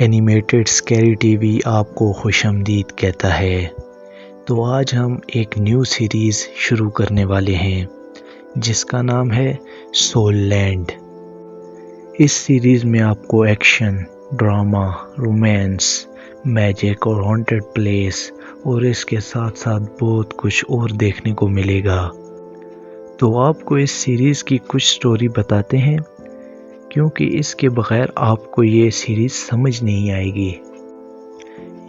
Animated scary T V آپ کو خوش آمدید کہتا ہے۔ تو آج ہم ایک نیو سیریز شروع کرنے والے ہیں جس کا نام ہے سول لینڈ۔ اس سیریز میں آپ کو ایکشن، ڈرامہ، رومانس، میجک اور ہانٹڈ پلیس اور اس کے ساتھ ساتھ بہت کچھ اور دیکھنے کو ملے گا۔ تو آپ کو اس سیریز کی کچھ سٹوری بتاتے ہیں کیونکہ اس کے بغیر آپ کو یہ سیریز سمجھ نہیں آئے گی۔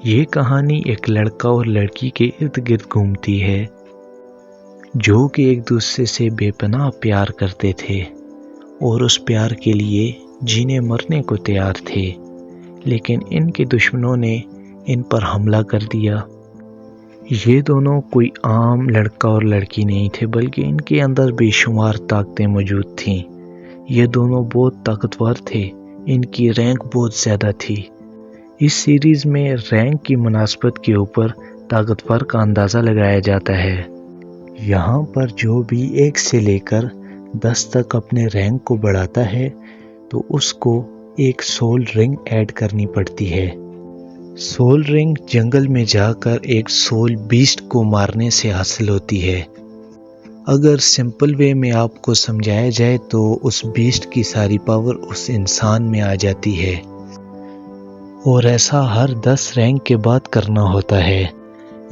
یہ کہانی ایک لڑکا اور لڑکی کے ارد گرد گھومتی ہے جو کہ ایک دوسرے سے بے پناہ پیار کرتے تھے اور اس پیار کے لیے جینے مرنے کو تیار تھے، لیکن ان کے دشمنوں نے ان پر حملہ کر دیا۔ یہ دونوں کوئی عام لڑکا اور لڑکی نہیں تھے بلکہ ان کے اندر بے شمار طاقتیں موجود تھیں۔ یہ دونوں بہت طاقتور تھے، ان کی رینک بہت زیادہ تھی۔ اس سیریز میں رینک کی مناسبت کے اوپر طاقتور کا اندازہ لگایا جاتا ہے۔ یہاں پر جو بھی 1 سے لے کر 10 تک اپنے رینک کو بڑھاتا ہے تو اس کو ایک سول رنگ ایڈ کرنی پڑتی ہے۔ سول رنگ جنگل میں جا کر ایک سول بیسٹ کو مارنے سے حاصل ہوتی ہے۔ اگر سمپل وے میں آپ کو سمجھایا جائے تو اس بیسٹ کی ساری پاور اس انسان میں آ جاتی ہے، اور ایسا ہر 10 رینک کے بعد کرنا ہوتا ہے۔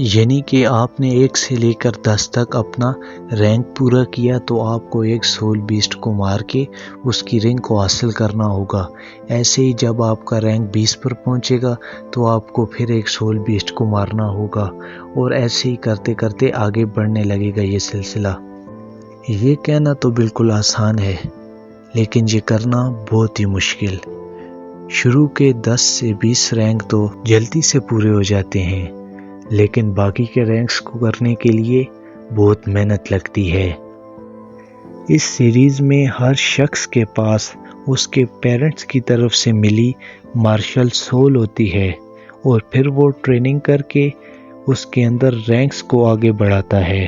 یعنی کہ آپ نے 1 سے لے کر 10 تک اپنا رینک پورا کیا تو آپ کو ایک سول بیسٹ کو مار کے اس کی رنگ کو حاصل کرنا ہوگا۔ ایسے ہی جب آپ کا رینک 20 پر پہنچے گا تو آپ کو پھر ایک سول بیسٹ کو مارنا ہوگا، اور ایسے ہی کرتے کرتے آگے بڑھنے لگے گا یہ سلسلہ۔ یہ کہنا تو بالکل آسان ہے لیکن یہ کرنا بہت ہی مشکل۔ شروع کے 10 سے 20 رینک تو جلدی سے پورے ہو جاتے ہیں، لیکن باقی کے رینکس کو کرنے کے لیے بہت محنت لگتی ہے۔ اس سیریز میں ہر شخص کے پاس اس کے پیرنٹس کی طرف سے ملی مارشل سول ہوتی ہے، اور پھر وہ ٹریننگ کر کے اس کے اندر رینکس کو آگے بڑھاتا ہے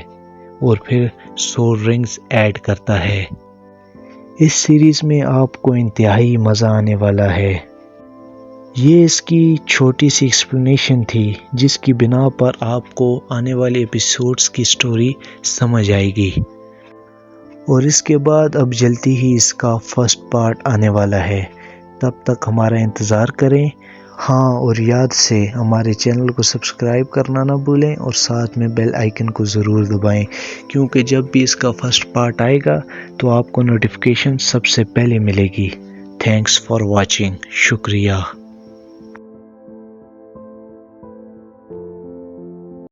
اور پھر سول رنگز ایڈ کرتا ہے۔ اس سیریز میں آپ کو انتہائی مزہ آنے والا ہے۔ یہ اس کی چھوٹی سی ایکسپلینیشن تھی جس کی بنا پر آپ کو آنے والے ایپیسوڈز کی سٹوری سمجھ آئے گی، اور اس کے بعد اب جلدی ہی اس کا فرسٹ پارٹ آنے والا ہے۔ تب تک ہمارا انتظار کریں۔ ہاں، اور یاد سے ہمارے چینل کو سبسکرائب کرنا نہ بھولیں اور ساتھ میں بیل آئیکن کو ضرور دبائیں، کیونکہ جب بھی اس کا فرسٹ پارٹ آئے گا تو آپ کو نوٹیفیکیشن سب سے پہلے ملے گی۔ Thanks for watching. شکریہ۔